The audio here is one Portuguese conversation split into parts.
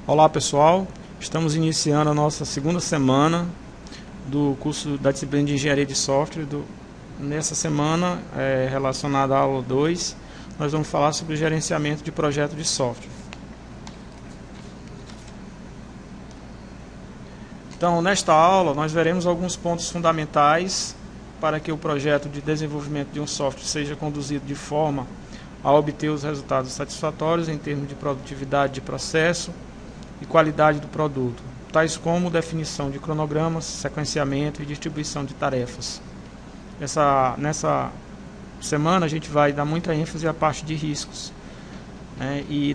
Olá pessoal, estamos iniciando a nossa segunda semana do curso da disciplina de Engenharia de Software. Nessa semana, relacionada à aula 2, nós vamos falar sobre o gerenciamento de projeto de software. Então, nesta aula, nós veremos alguns pontos fundamentais para que o projeto de desenvolvimento de um software seja conduzido de forma a obter os resultados satisfatórios em termos de produtividade de processo e qualidade do produto, tais como definição de cronogramas, sequenciamento e distribuição de tarefas. Nessa semana a gente vai dar muita ênfase à parte de riscos, né? E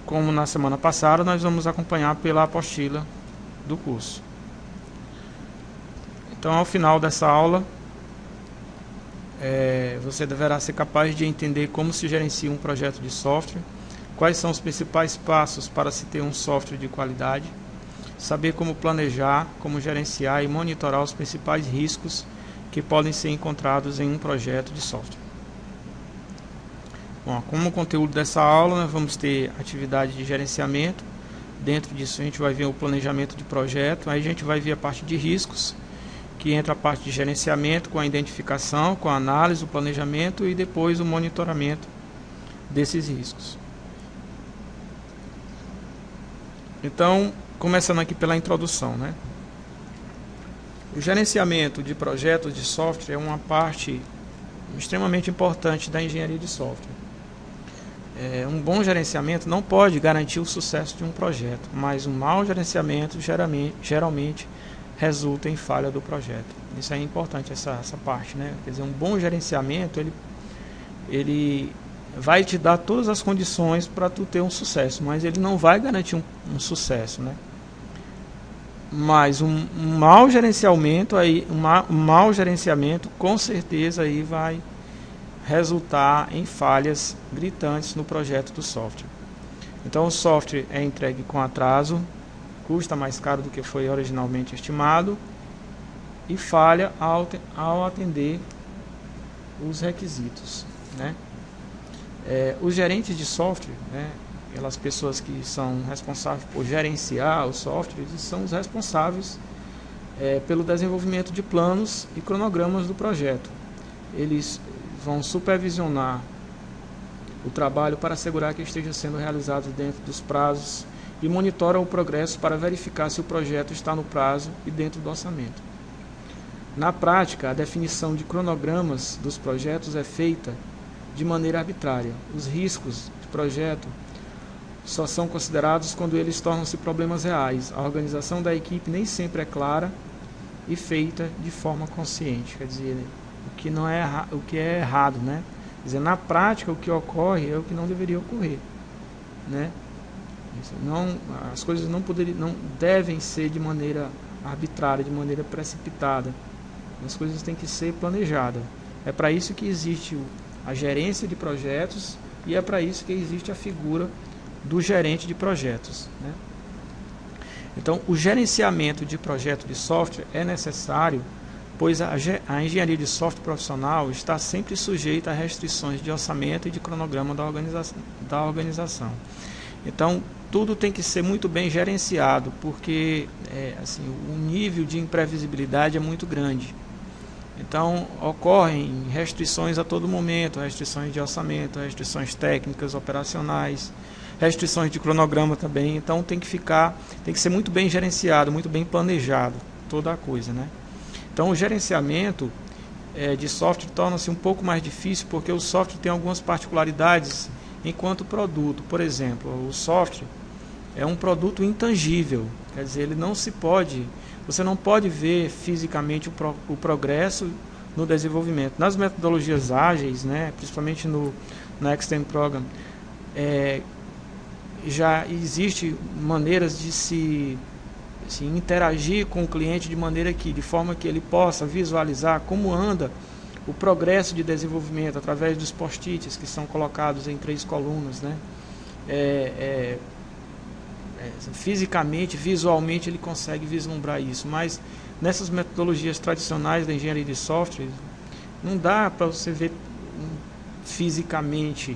como na semana passada, nós vamos acompanhar pela apostila do curso. Então, ao final dessa aula, você deverá ser capaz de entender como se gerencia um projeto de software, quais são os principais passos para se ter um software de qualidade, saber como planejar, como gerenciar e monitorar os principais riscos que podem ser encontrados em um projeto de software. Bom, como conteúdo dessa aula, nós vamos ter atividade de gerenciamento. Dentro disso a gente vai ver o planejamento de projeto, aí a gente vai ver a parte de riscos, que entra a parte de gerenciamento com a identificação, com a análise, o planejamento e depois o monitoramento desses riscos. Então, começando aqui pela introdução, né? O gerenciamento de projetos de software é uma parte extremamente importante da engenharia de software. Um bom gerenciamento não pode garantir o sucesso de um projeto, mas um mau gerenciamento geralmente resulta em falha do projeto. Isso é importante, essa parte, né? Quer dizer, um bom gerenciamento, ele vai te dar todas as condições para tu ter um sucesso, mas ele não vai garantir um sucesso, né? Mas um mau gerenciamento com certeza aí vai resultar em falhas gritantes no projeto do software. Então o software é entregue com atraso, custa mais caro do que foi originalmente estimado e falha ao atender os requisitos, né? Os gerentes de software, né, aquelas pessoas que são responsáveis por gerenciar o software, eles são os responsáveis pelo desenvolvimento de planos e cronogramas do projeto. Eles vão supervisionar o trabalho para assegurar que esteja sendo realizado dentro dos prazos e monitoram o progresso para verificar se o projeto está no prazo e dentro do orçamento. Na prática, a definição de cronogramas dos projetos é feita de maneira arbitrária. Os riscos de projeto só são considerados quando eles tornam-se problemas reais. A organização da equipe nem sempre é clara e feita de forma consciente. Quer dizer, o que é errado, né? Quer dizer, na prática, o que ocorre é o que não deveria ocorrer, né? As coisas não devem ser de maneira arbitrária, de maneira precipitada. As coisas têm que ser planejadas. É para isso que existe a gerência de projetos e é para isso que existe a figura do gerente de projetos, né? Então, o gerenciamento de projeto de software é necessário, pois a engenharia de software profissional está sempre sujeita a restrições de orçamento e de cronograma da organização. Então, tudo tem que ser muito bem gerenciado, porque o nível de imprevisibilidade é muito grande. Então, ocorrem restrições a todo momento, restrições de orçamento, restrições técnicas, operacionais, restrições de cronograma também. Então, tem que ser muito bem gerenciado, muito bem planejado, toda a coisa, né? Então, o gerenciamento de software torna-se um pouco mais difícil, porque o software tem algumas particularidades enquanto produto. Por exemplo, o software é um produto intangível, quer dizer, você não pode ver fisicamente o progresso no desenvolvimento. Nas metodologias ágeis, né, principalmente na Extend Program, já existe maneiras de se interagir com o cliente de forma que ele possa visualizar como anda o progresso de desenvolvimento através dos post-its que são colocados em 3 colunas, né? Fisicamente, visualmente ele consegue vislumbrar isso, mas nessas metodologias tradicionais da engenharia de software não dá para você ver fisicamente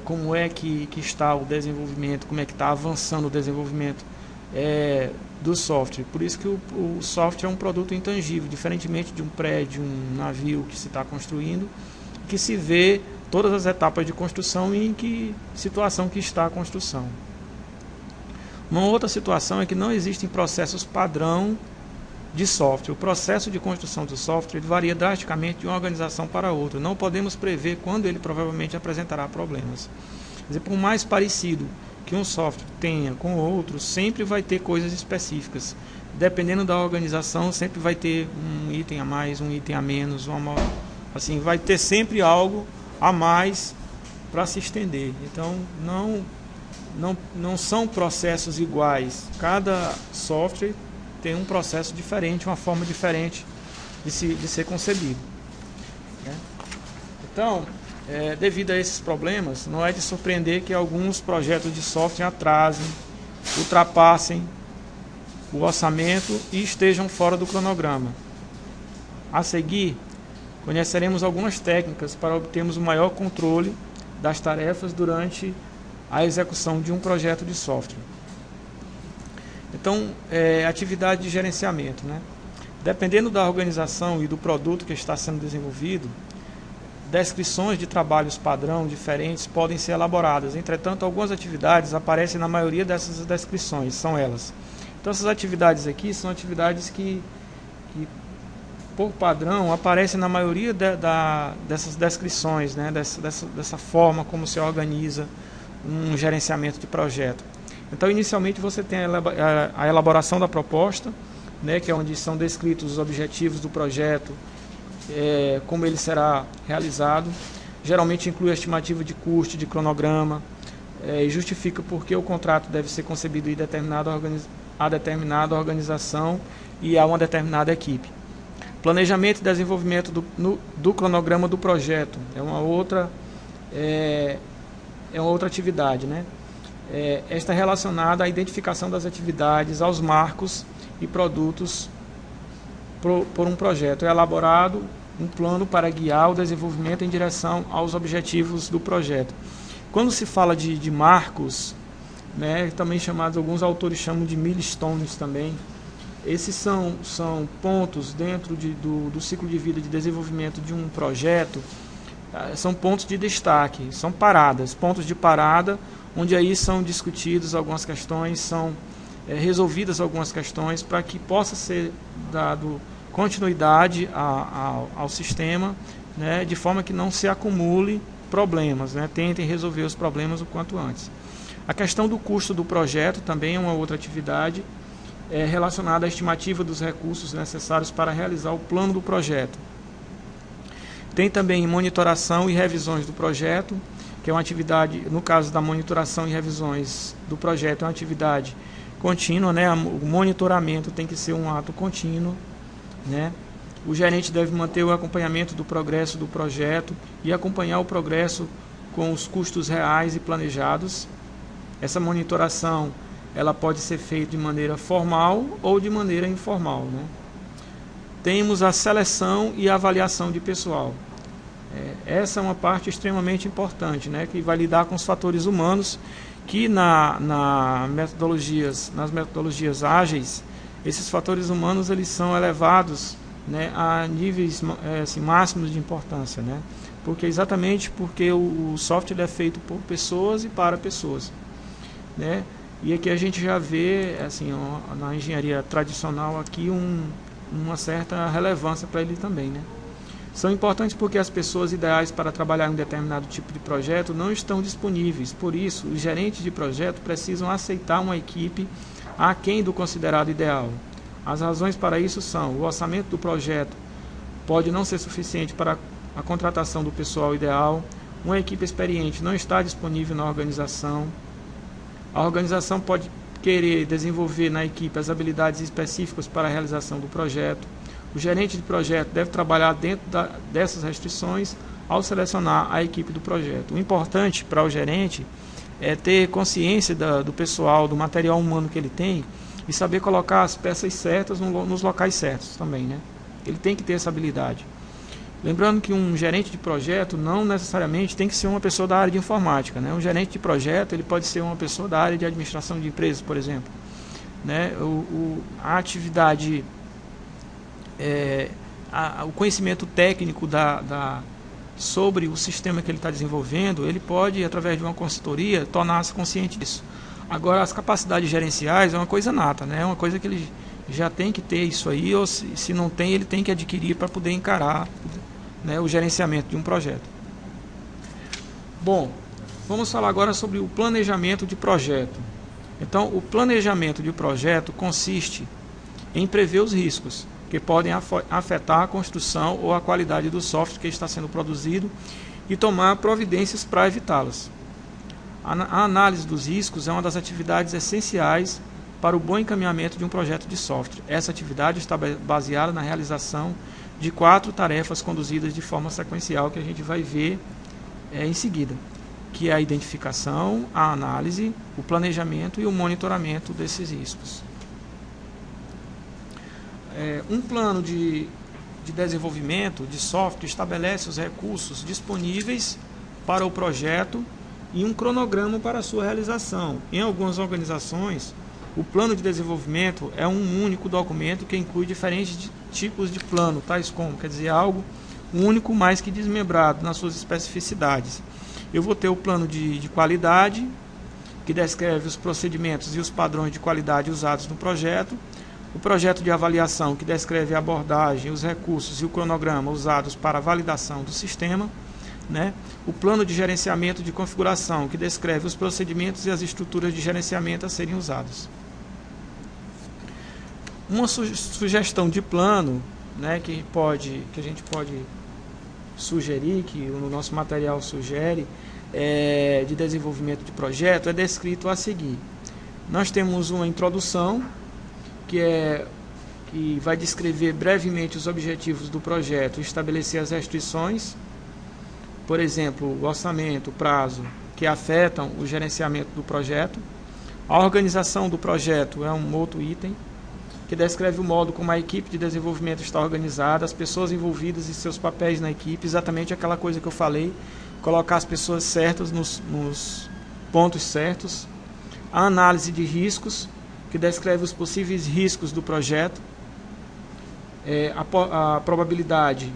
como é que está o desenvolvimento, como é que está avançando o desenvolvimento do software. Por isso que o software é um produto intangível, diferentemente de um prédio, um navio que se está construindo, que se vê todas as etapas de construção e em que situação que está a construção. Uma outra situação é que não existem processos padrão de software. O processo de construção do software varia drasticamente de uma organização para outra. Não podemos prever quando ele provavelmente apresentará problemas. Quer dizer, por mais parecido que um software tenha com outro, sempre vai ter coisas específicas. Dependendo da organização, sempre vai ter um item a mais, um item a menos, assim, vai ter sempre algo a mais para se estender. Então, não são processos iguais. Cada software tem um processo diferente, uma forma diferente de ser concebido. Então, devido a esses problemas, não é de surpreender que alguns projetos de software atrasem, ultrapassem o orçamento e estejam fora do cronograma. A seguir, conheceremos algumas técnicas para obtermos o maior controle das tarefas durante a execução de um projeto de software. Então, atividade de gerenciamento, né? Dependendo da organização e do produto que está sendo desenvolvido, descrições de trabalhos padrão diferentes podem ser elaboradas. Entretanto, algumas atividades aparecem na maioria dessas descrições, são elas. Então, essas atividades aqui são atividades que por padrão, aparecem na maioria dessas descrições, né? dessa forma como se organiza um gerenciamento de projeto. Então, inicialmente, você tem a elaboração da proposta, né? Que é onde são descritos os objetivos do projeto, como ele será realizado. Geralmente inclui a estimativa de custo, de cronograma, e justifica por que o contrato deve ser concebido em a determinada organização e a uma determinada equipe. Planejamento e desenvolvimento do cronograma do projeto é uma outra atividade, né? Esta é relacionada à identificação das atividades, aos marcos e produtos por um projeto. É elaborado um plano para guiar o desenvolvimento em direção aos objetivos do projeto. Quando se fala de marcos, né, também chamados, alguns autores chamam de milestones também. Esses são pontos dentro do ciclo de vida de desenvolvimento de um projeto, são pontos de destaque, são paradas, pontos de parada, onde aí são discutidas algumas questões, são resolvidas algumas questões para que possa ser dado continuidade ao sistema, né, de forma que não se acumule problemas, né, tentem resolver os problemas o quanto antes. A questão do custo do projeto também é uma outra atividade relacionada à estimativa dos recursos necessários para realizar o plano do projeto. Tem também monitoração e revisões do projeto, que é uma atividade, no caso da monitoração e revisões do projeto, é uma atividade contínua, né? O monitoramento tem que ser um ato contínuo, né? O gerente deve manter o acompanhamento do progresso do projeto e acompanhar o progresso com os custos reais e planejados. Essa monitoração ela pode ser feita de maneira formal ou de maneira informal, né? Temos a seleção e a avaliação de pessoal. Essa é uma parte extremamente importante, né? Que vai lidar com os fatores humanos, que nas metodologias ágeis, esses fatores humanos eles são elevados, né, a níveis assim, máximos de importância, né? Exatamente porque o software é feito por pessoas e para pessoas, né? E aqui a gente já vê, assim, na engenharia tradicional aqui uma certa relevância para ele também, né? São importantes porque as pessoas ideais para trabalhar em um determinado tipo de projeto não estão disponíveis. Por isso, os gerentes de projeto precisam aceitar uma equipe aquém do considerado ideal. As razões para isso são: o orçamento do projeto pode não ser suficiente para a contratação do pessoal ideal, uma equipe experiente não está disponível na organização, a organização pode querer desenvolver na equipe as habilidades específicas para a realização do projeto. O gerente de projeto deve trabalhar dentro dessas restrições ao selecionar a equipe do projeto. O importante para o gerente é ter consciência do pessoal, do material humano que ele tem e saber colocar as peças certas nos locais certos também, né? Ele tem que ter essa habilidade. Lembrando que um gerente de projeto não necessariamente tem que ser uma pessoa da área de informática, né? Um gerente de projeto ele pode ser uma pessoa da área de administração de empresas, por exemplo, né? A atividade, o conhecimento técnico sobre o sistema que ele está desenvolvendo, ele pode, através de uma consultoria, tornar-se consciente disso. Agora, as capacidades gerenciais é uma coisa nata, né? É uma coisa que ele já tem que ter isso aí, ou se não tem, ele tem que adquirir para poder encarar, né, o gerenciamento de um projeto. Bom, vamos falar agora sobre o planejamento de projeto. Então, o planejamento de projeto consiste em prever os riscos que podem afetar a construção ou a qualidade do software que está sendo produzido e tomar providências para evitá-los. A análise dos riscos é uma das atividades essenciais para o bom encaminhamento de um projeto de software. Essa atividade está baseada na realização de 4 tarefas conduzidas de forma sequencial, que a gente vai ver em seguida, que é a identificação, a análise, o planejamento e o monitoramento desses riscos. Um plano de desenvolvimento de software estabelece os recursos disponíveis para o projeto e um cronograma para a sua realização. Em algumas organizações, o plano de desenvolvimento é um único documento que inclui diferentes tipos de plano, tais como, quer dizer, algo único, mais que desmembrado nas suas especificidades. Eu vou ter o plano de qualidade, que descreve os procedimentos e os padrões de qualidade usados no projeto. O projeto de avaliação, que descreve a abordagem, os recursos e o cronograma usados para a validação do sistema, né? O plano de gerenciamento de configuração, que descreve os procedimentos e as estruturas de gerenciamento a serem usados. Uma sugestão de plano, né, que a gente pode sugerir, que o nosso material sugere, de desenvolvimento de projeto, é descrito a seguir. Nós temos uma introdução, que vai descrever brevemente os objetivos do projeto e estabelecer as restrições, por exemplo, o orçamento, o prazo, que afetam o gerenciamento do projeto. A organização do projeto é um outro item, que descreve o modo como a equipe de desenvolvimento está organizada, as pessoas envolvidas e seus papéis na equipe, exatamente aquela coisa que eu falei, colocar as pessoas certas nos pontos certos. A análise de riscos, que descreve os possíveis riscos do projeto, a probabilidade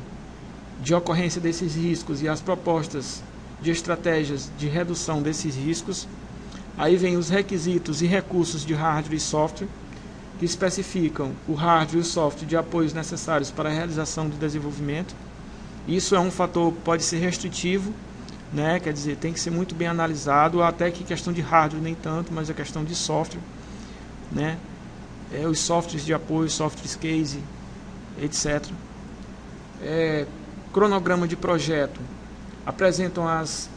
de ocorrência desses riscos e as propostas de estratégias de redução desses riscos. Aí vem os requisitos e recursos de hardware e software, que especificam o hardware e o software de apoios necessários para a realização do desenvolvimento. Isso é um fator, pode ser restritivo, né? Quer dizer, tem que ser muito bem analisado, até que questão de hardware nem tanto, mas a questão de software, né? Os softwares de apoio, softwares case, etc. Cronograma de projeto apresentam as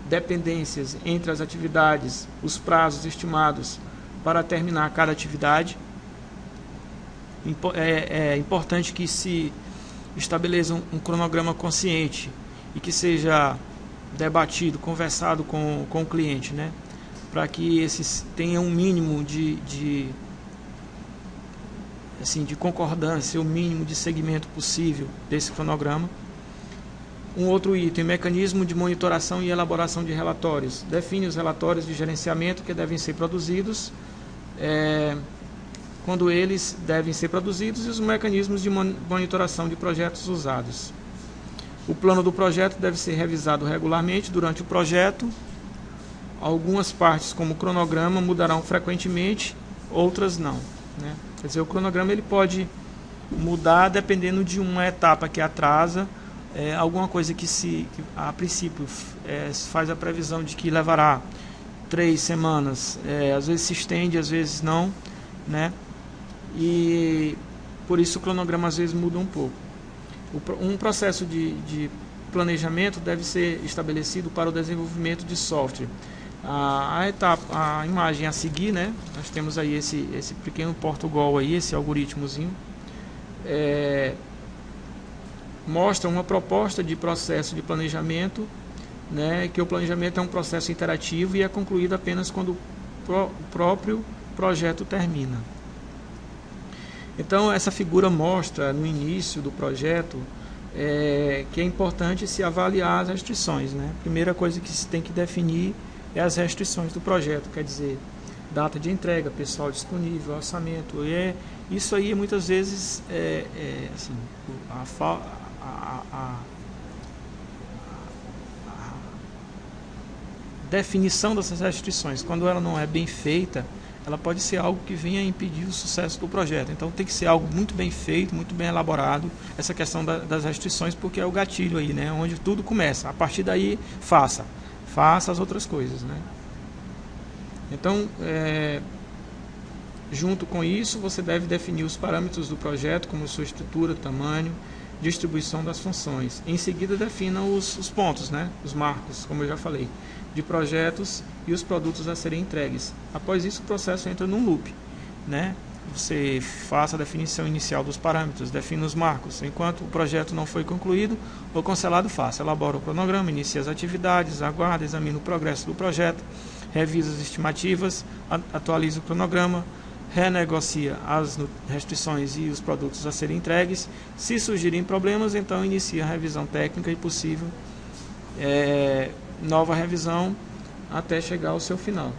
dependências entre as atividades, os prazos estimados para terminar cada atividade. É importante que se estabeleça um cronograma consciente e que seja debatido, conversado com o cliente, né? Para que esses tenham um mínimo de concordância, o mínimo de segmento possível desse cronograma. Um outro item, mecanismo de monitoração e elaboração de relatórios. Define os relatórios de gerenciamento que devem ser produzidos, quando eles devem ser produzidos, e os mecanismos de monitoração de projetos usados. O plano do projeto deve ser revisado regularmente durante o projeto. Algumas partes, como o cronograma, mudarão frequentemente, outras não, né? Quer dizer, o cronograma ele pode mudar dependendo de uma etapa que atrasa, alguma coisa que a princípio faz a previsão de que levará 3 semanas, às vezes se estende, às vezes não, né? E por isso o cronograma às vezes muda um pouco. Um processo de planejamento deve ser estabelecido para o desenvolvimento de software. A imagem a seguir, né? Nós temos aí esse pequeno Portugal aí, esse algoritmozinho, mostra uma proposta de processo de planejamento, né? Que o planejamento é um processo interativo e é concluído apenas quando o próprio projeto termina. Então essa figura mostra no início do projeto que é importante se avaliar as restrições, né? A primeira coisa que se tem que definir é as restrições do projeto, quer dizer, data de entrega, pessoal disponível, orçamento. Isso aí muitas vezes assim, a definição dessas restrições, quando ela não é bem feita, ela pode ser algo que venha a impedir o sucesso do projeto. Então tem que ser algo muito bem feito, muito bem elaborado, essa questão das restrições, porque é o gatilho aí, né? Onde tudo começa. A partir daí, faça as outras coisas, né? Então, junto com isso, você deve definir os parâmetros do projeto, como sua estrutura, tamanho, distribuição das funções. Em seguida, defina os pontos, né? Os marcos, como eu já falei, de projetos e os produtos a serem entregues. Após isso, o processo entra num loop, né? Você faça a definição inicial dos parâmetros, defina os marcos. Enquanto o projeto não foi concluído ou cancelado, faça. Elabora o cronograma, inicia as atividades, aguarda, examina o progresso do projeto, revisa as estimativas, atualiza o cronograma, renegocia as restrições e os produtos a serem entregues. Se surgirem problemas, então inicia a revisão técnica e possível nova revisão até chegar ao seu final.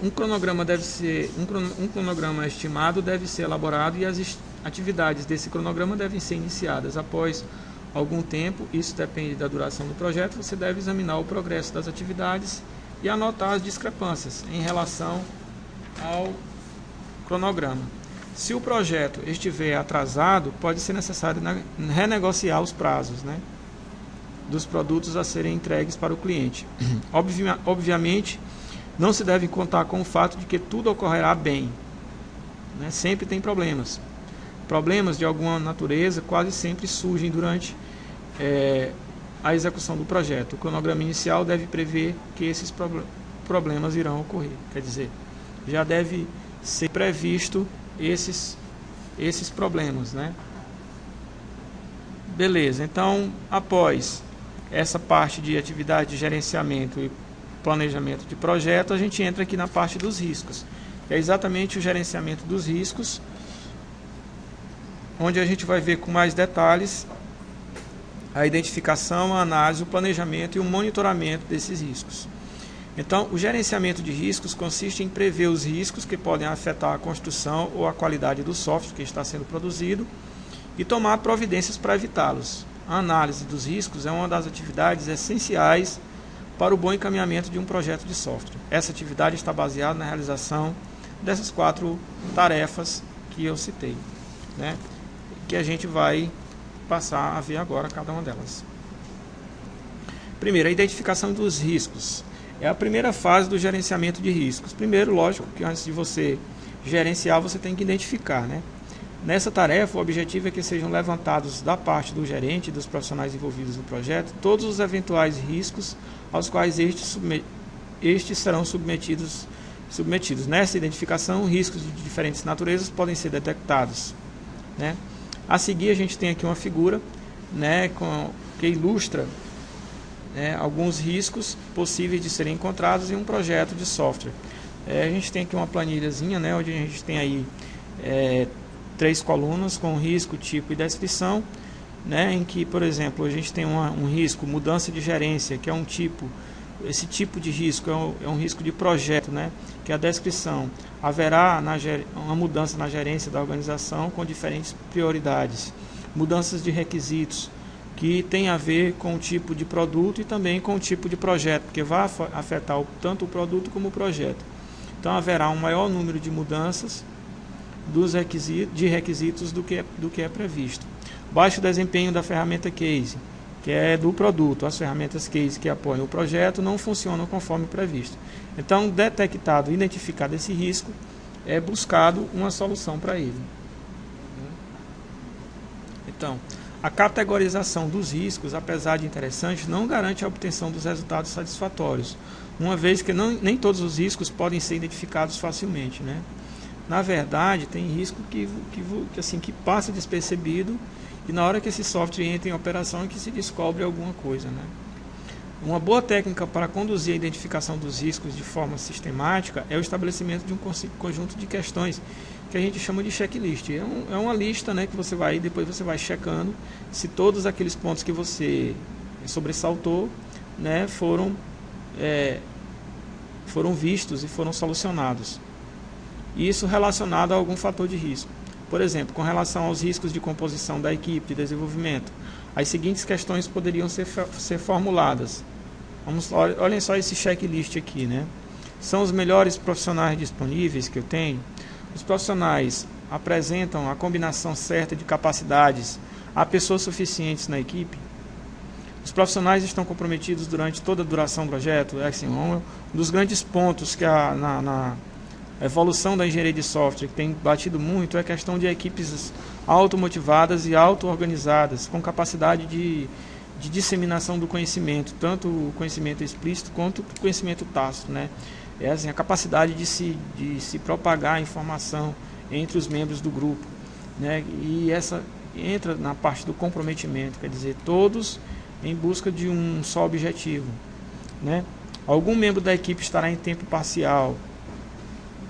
Um cronograma deve ser um cronograma estimado deve ser elaborado e as atividades desse cronograma devem ser iniciadas após algum tempo. Isso depende da duração do projeto. Você deve examinar o progresso das atividades e anotar as discrepâncias em relação ao cronograma. Se o projeto estiver atrasado, pode ser necessário renegociar os prazos, né, dos produtos a serem entregues para o cliente. Obviamente, não se deve contar com o fato de que tudo ocorrerá bem, né? Sempre tem problemas. Problemas de alguma natureza quase sempre surgem durante a execução do projeto. O cronograma inicial deve prever que esses problemas irão ocorrer. Quer dizer, já deve ser previsto esses problemas, né? Beleza, então, após essa parte de atividade de gerenciamento e planejamento de projeto, a gente entra aqui na parte dos riscos. É exatamente o gerenciamento dos riscos, onde a gente vai ver com mais detalhes a identificação, a análise, o planejamento e o monitoramento desses riscos. Então, o gerenciamento de riscos consiste em prever os riscos que podem afetar a construção ou a qualidade do software que está sendo produzido e tomar providências para evitá-los. A análise dos riscos é uma das atividades essenciais para o bom encaminhamento de um projeto de software. Essa atividade está baseada na realização dessas 4 tarefas que eu citei, né? Que a gente vai passar a ver agora cada uma delas. Primeiro, a identificação dos riscos. É a primeira fase do gerenciamento de riscos. Primeiro, lógico que antes de você gerenciar, você tem que identificar, né? Nessa tarefa, o objetivo é que sejam levantados da parte do gerente e dos profissionais envolvidos no projeto todos os eventuais riscos aos quais estes serão submetidos. Nessa identificação, riscos de diferentes naturezas podem ser detectados, né? A seguir, a gente tem aqui uma figura, né, que ilustra, né, alguns riscos possíveis de serem encontrados em um projeto de software. A gente tem aqui uma planilhazinha, né, onde a gente tem aí 3 colunas com risco, tipo e descrição, né, em que, por exemplo, a gente tem um risco, mudança de gerência, que é um tipo. Esse tipo de risco é um risco de projeto, né, que é a descrição. Haverá uma mudança na gerência da organização com diferentes prioridades. Mudanças de requisitos, que tem a ver com o tipo de produto e também com o tipo de projeto, porque vai afetar tanto o produto como o projeto. Então haverá um maior número de mudanças de requisitos do que é previsto. Baixo desempenho da ferramenta Case, que é do produto. As ferramentas Case que apoiam o projeto não funcionam conforme previsto. Então, detectado, identificado esse risco, é buscado uma solução para ele. Então, a categorização dos riscos, apesar de interessante, não garante a obtenção dos resultados satisfatórios, uma vez que nem todos os riscos podem ser identificados facilmente, né? Na verdade, tem risco que passa despercebido e na hora que esse software entra em operação é que se descobre alguma coisa, né? Uma boa técnica para conduzir a identificação dos riscos de forma sistemática é o estabelecimento de um conjunto de questões que a gente chama de checklist. É uma lista, né, que você vai, depois você vai checando se todos aqueles pontos que você sobressaltou, né, foram vistos e foram solucionados. Isso relacionado a algum fator de risco. Por exemplo, com relação aos riscos de composição da equipe de desenvolvimento, as seguintes questões poderiam ser formuladas. Olhem só esse checklist aqui, né? São os melhores profissionais disponíveis que eu tenho? Os profissionais apresentam a combinação certa de capacidades? Há pessoas suficientes na equipe? Os profissionais estão comprometidos durante toda a duração do projeto? É assim, um dos grandes pontos que na evolução da engenharia de software que tem batido muito é a questão de equipes automotivadas e auto-organizadas, com capacidade de disseminação do conhecimento, tanto o conhecimento explícito quanto o conhecimento tácito, né? É assim, a capacidade de se propagar a informação entre os membros do grupo, né? E essa entra na parte do comprometimento, quer dizer, todos em busca de um só objetivo, né? Algum membro da equipe estará em tempo parcial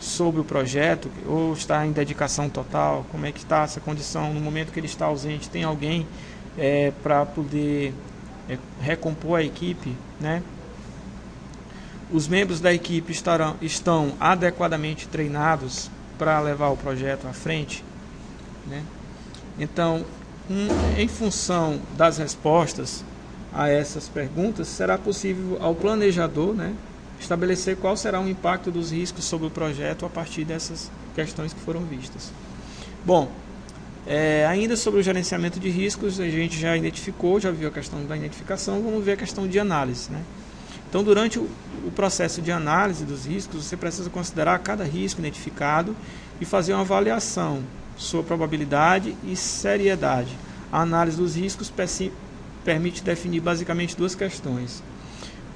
sobre o projeto ou está em dedicação total? Como é que está essa condição no momento que ele está ausente? Tem alguém para poder recompor a equipe, né? Os membros da equipe estão adequadamente treinados para levar o projeto à frente, né? Então, em função das respostas a essas perguntas, será possível ao planejador, né, estabelecer qual será o impacto dos riscos sobre o projeto a partir dessas questões que foram vistas. Bom, ainda sobre o gerenciamento de riscos, a gente já identificou, já viu a questão da identificação, vamos ver a questão de análise, né? Então, durante o processo de análise dos riscos, você precisa considerar cada risco identificado e fazer uma avaliação, sua probabilidade e seriedade. A análise dos riscos permite definir basicamente duas questões.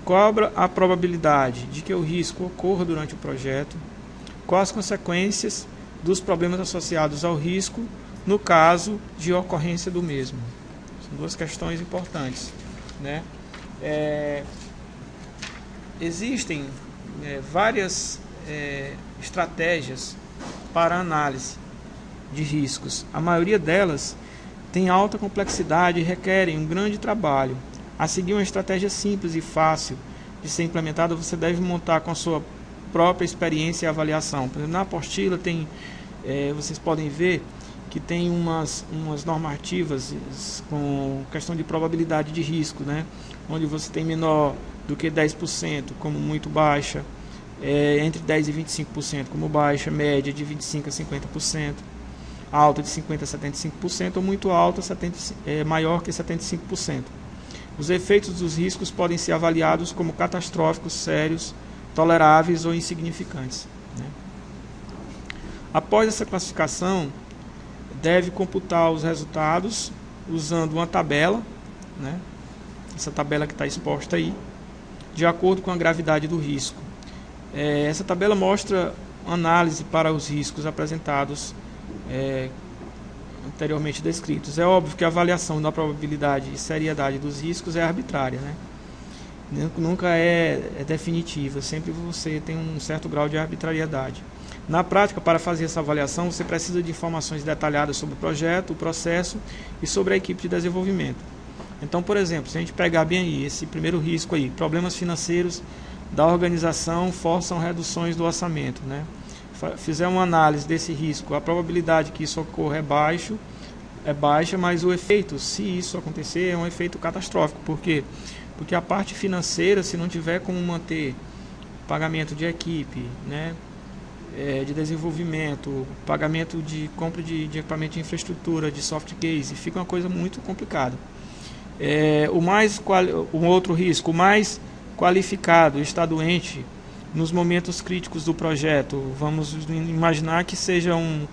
Qual a probabilidade de que o risco ocorra durante o projeto? Quais as consequências dos problemas associados ao risco no caso de ocorrência do mesmo? São duas questões importantes, né? Existem várias estratégias para análise de riscos. A maioria delas tem alta complexidade e requerem um grande trabalho. A seguir uma estratégia simples e fácil de ser implementada, você deve montar com a sua própria experiência e avaliação. Por exemplo, na apostila vocês podem ver que tem umas normativas com questão de probabilidade de risco, né? Onde você tem menor do que 10% como muito baixa, entre 10% e 25% como baixa, média de 25% a 50%, alta de 50% a 75% ou muito alta, maior que 75%. Os efeitos dos riscos podem ser avaliados como catastróficos, sérios, toleráveis ou insignificantes, né? Após essa classificação, deve computar os resultados usando uma tabela, né? Essa tabela que está exposta aí, de acordo com a gravidade do risco. Essa tabela mostra análise para os riscos apresentados anteriormente descritos. É óbvio que a avaliação da probabilidade e seriedade dos riscos é arbitrária, né? Nunca é definitiva, sempre você tem um certo grau de arbitrariedade. Na prática, para fazer essa avaliação, você precisa de informações detalhadas sobre o projeto, o processo e sobre a equipe de desenvolvimento. Então, por exemplo, se a gente pegar bem aí esse primeiro risco aí, problemas financeiros da organização forçam reduções do orçamento, né? Fizer uma análise desse risco, a probabilidade que isso ocorra é baixa, mas o efeito, se isso acontecer, é um efeito catastrófico. Por quê? Porque a parte financeira, se não tiver como manter pagamento de equipe, né, de desenvolvimento, pagamento de compra de equipamento de infraestrutura, de soft case, fica uma coisa muito complicada. Um outro risco, o mais qualificado está doente nos momentos críticos do projeto. Vamos imaginar que seja um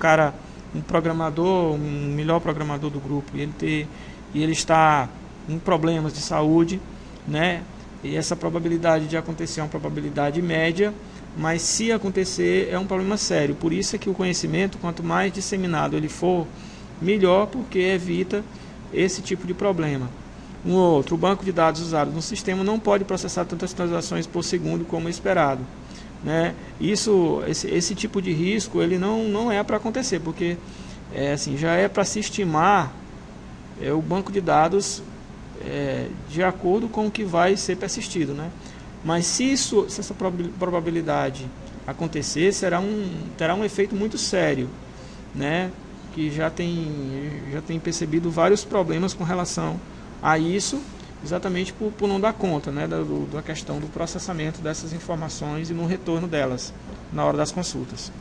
programador, um melhor programador do grupo, e ele está em problemas de saúde, né? E essa probabilidade de acontecer é uma probabilidade média, mas se acontecer é um problema sério. Por isso é que o conhecimento, quanto mais disseminado ele for, melhor, porque evita esse tipo de problema. Um outro, o banco de dados usado no sistema não pode processar tantas transações por segundo como esperado, né? Esse tipo de risco ele não é para acontecer, porque assim, já é para se estimar o banco de dados de acordo com o que vai ser persistido, né? Mas se essa probabilidade acontecer, terá um efeito muito sério, né? Que já tem percebido vários problemas com relação a isso, exatamente por não dar conta, né, da questão do processamento dessas informações e no retorno delas na hora das consultas.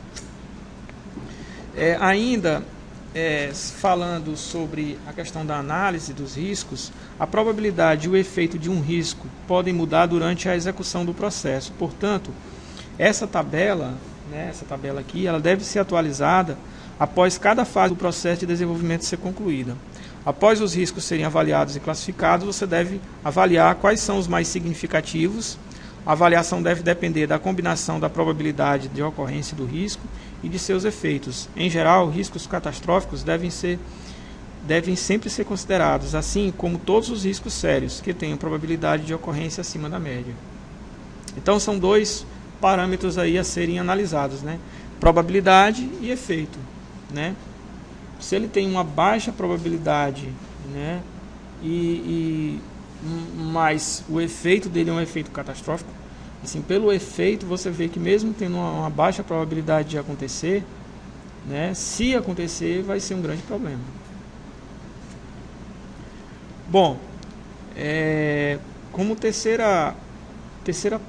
Falando sobre a questão da análise dos riscos, a probabilidade e o efeito de um risco podem mudar durante a execução do processo. Portanto, essa tabela aqui, ela deve ser atualizada após cada fase do processo de desenvolvimento ser concluída. Após os riscos serem avaliados e classificados, você deve avaliar quais são os mais significativos. A avaliação deve depender da combinação da probabilidade de ocorrência do risco e de seus efeitos. Em geral, riscos catastróficos devem sempre ser considerados, assim como todos os riscos sérios que tenham probabilidade de ocorrência acima da média. Então, são dois parâmetros aí a serem analisados, né? Probabilidade e efeito, né? Se ele tem uma baixa probabilidade, né, mas o efeito dele é um efeito catastrófico, assim, pelo efeito você vê que mesmo tendo uma baixa probabilidade de acontecer, né, se acontecer vai ser um grande problema. Bom, como terceira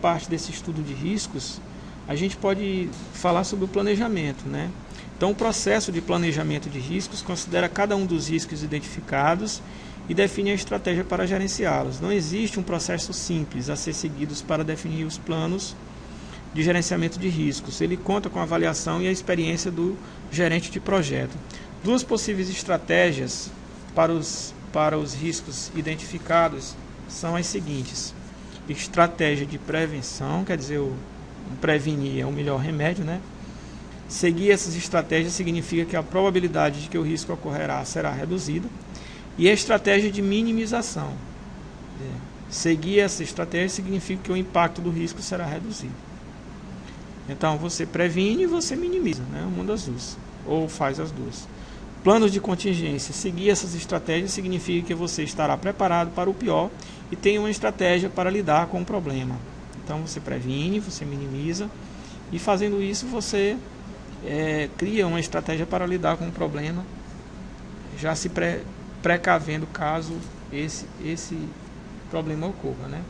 parte desse estudo de riscos, a gente pode falar sobre o planejamento, né? Então, o processo de planejamento de riscos considera cada um dos riscos identificados e define a estratégia para gerenciá-los. Não existe um processo simples a ser seguido para definir os planos de gerenciamento de riscos. Ele conta com a avaliação e a experiência do gerente de projeto. Duas possíveis estratégias para os riscos identificados são as seguintes: estratégia de prevenção, quer dizer, prevenir é o melhor remédio, né? Seguir essas estratégias significa que a probabilidade de que o risco ocorrerá será reduzida. E a estratégia de minimização. Seguir essa estratégia significa que o impacto do risco será reduzido. Então, você previne e você minimiza, né? Uma das duas, ou faz as duas. Planos de contingência. Seguir essas estratégias significa que você estará preparado para o pior e tem uma estratégia para lidar com o problema. Então, você previne, você minimiza, e fazendo isso você cria uma estratégia para lidar com o problema, já se precavendo caso esse problema ocorra, né?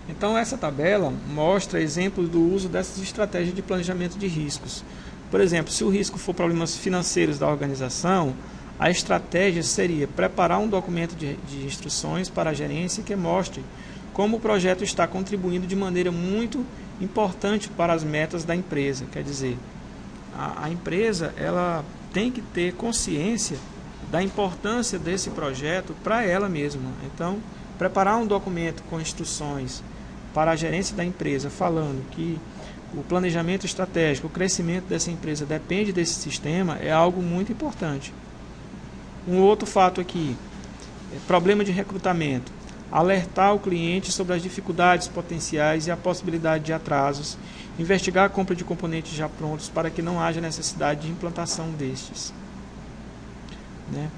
Então, essa tabela mostra exemplos do uso dessas estratégias de planejamento de riscos. Por exemplo, se o risco for problemas financeiros da organização, a estratégia seria preparar um documento de instruções para a gerência que mostre como o projeto está contribuindo de maneira muito importante para as metas da empresa. Quer dizer, a empresa ela tem que ter consciência da importância desse projeto para ela mesma. Então, preparar um documento com instruções para a gerência da empresa falando que o planejamento estratégico, o crescimento dessa empresa depende desse sistema, é algo muito importante. Um outro fato aqui, problema de recrutamento. Alertar o cliente sobre as dificuldades potenciais e a possibilidade de atrasos, investigar a compra de componentes já prontos para que não haja necessidade de implantação destes. Né?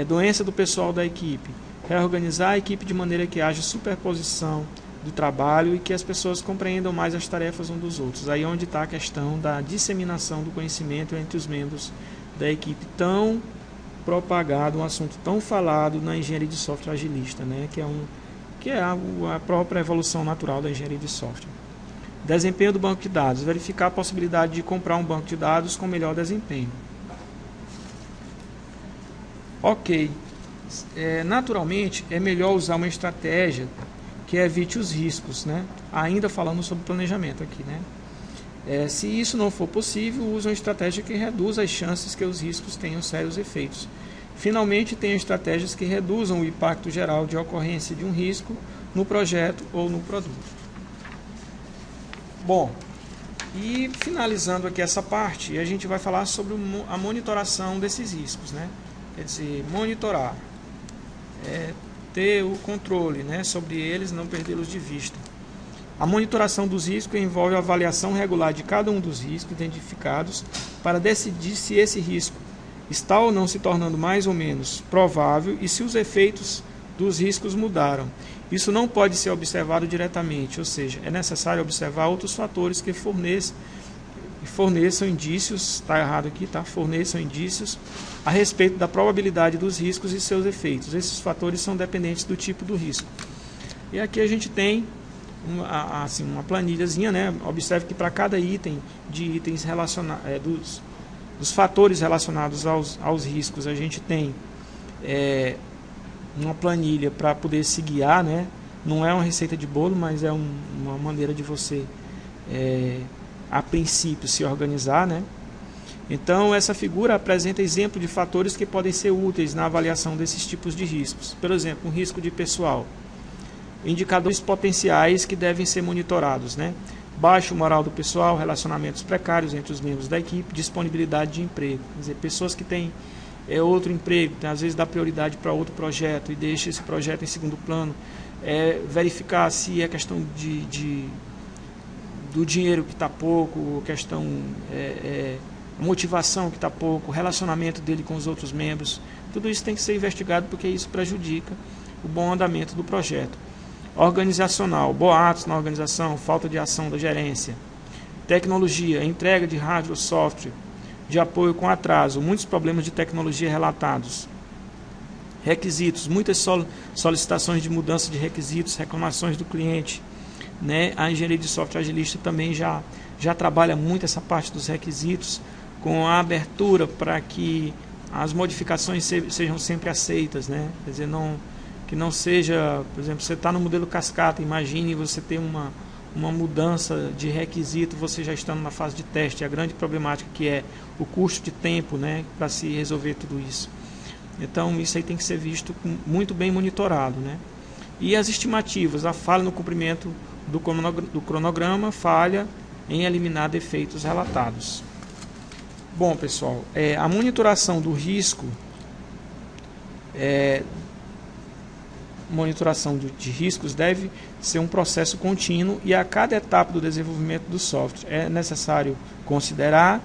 Doença do pessoal da equipe. Reorganizar a equipe de maneira que haja superposição do trabalho e que as pessoas compreendam mais as tarefas uns dos outros. Aí é onde está a questão da disseminação do conhecimento entre os membros da equipe, tão propagado, um assunto tão falado na engenharia de software agilista, né? que é a própria evolução natural da engenharia de software. Desempenho do banco de dados. Verificar a possibilidade de comprar um banco de dados com melhor desempenho. Ok. Naturalmente, é melhor usar uma estratégia que evite os riscos, né? Ainda falando sobre planejamento aqui, né? Se isso não for possível, use uma estratégia que reduza as chances que os riscos tenham sérios efeitos. Finalmente, tenha estratégias que reduzam o impacto geral de ocorrência de um risco no projeto ou no produto. Bom, e finalizando aqui essa parte, a gente vai falar sobre a monitoração desses riscos, né? Quer dizer, monitorar. ter o controle, né, sobre eles, não perdê-los de vista. A monitoração dos riscos envolve a avaliação regular de cada um dos riscos identificados para decidir se esse risco está ou não se tornando mais ou menos provável e se os efeitos dos riscos mudaram. Isso não pode ser observado diretamente, ou seja, é necessário observar outros fatores que forneçam indícios, está errado aqui, tá? Forneçam indícios a respeito da probabilidade dos riscos e seus efeitos. Esses fatores são dependentes do tipo do risco. E aqui a gente tem uma planilhazinha, né? Observe que para cada item de itens dos fatores relacionados aos riscos, a gente tem uma planilha para poder se guiar, né? Não é uma receita de bolo, mas é uma maneira de você, a princípio, se organizar, né? Então, essa figura apresenta exemplo de fatores que podem ser úteis na avaliação desses tipos de riscos. Por exemplo, um risco de pessoal. Indicadores potenciais que devem ser monitorados, né? Baixo moral do pessoal, relacionamentos precários entre os membros da equipe, disponibilidade de emprego. Quer dizer, pessoas que têm outro emprego, às vezes dá prioridade para outro projeto e deixa esse projeto em segundo plano. Verificar se é questão do dinheiro que está pouco, questão motivação que está pouco, relacionamento dele com os outros membros. Tudo isso tem que ser investigado porque isso prejudica o bom andamento do projeto. Organizacional, boatos na organização, falta de ação da gerência. Tecnologia, entrega de hardware ou software, de apoio com atraso, muitos problemas de tecnologia relatados. Requisitos, muitas solicitações de mudança de requisitos, reclamações do cliente, né? A engenharia de software agilista também já trabalha muito essa parte dos requisitos, com a abertura para que as modificações sejam sempre aceitas, né? Quer dizer, que não seja, por exemplo, você está no modelo cascata, imagine você ter uma mudança de requisito, você já estando na fase de teste, a grande problemática que é o custo de tempo, né, para se resolver tudo isso. Então, isso aí tem que ser visto muito bem monitorado, né? E as estimativas, a falha no cumprimento do cronograma, falha em eliminar defeitos relatados. Bom, pessoal, a monitoração do risco, de riscos deve ser um processo contínuo e a cada etapa do desenvolvimento do software é necessário considerar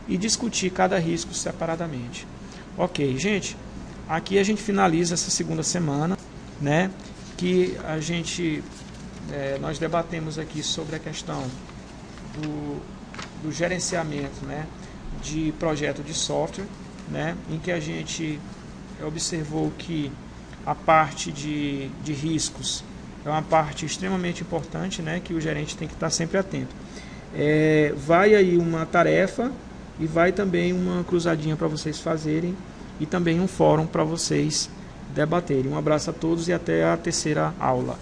e discutir cada risco separadamente. Ok, gente, aqui a gente finaliza essa segunda semana, né, que nós debatemos aqui sobre a questão do gerenciamento, né, de projeto de software, né, em que a gente observou que a parte de riscos é uma parte extremamente importante, né, que o gerente tem que estar sempre atento. Vai aí uma tarefa e vai também uma cruzadinha para vocês fazerem e também um fórum para vocês debaterem. Um abraço a todos e até a terceira aula.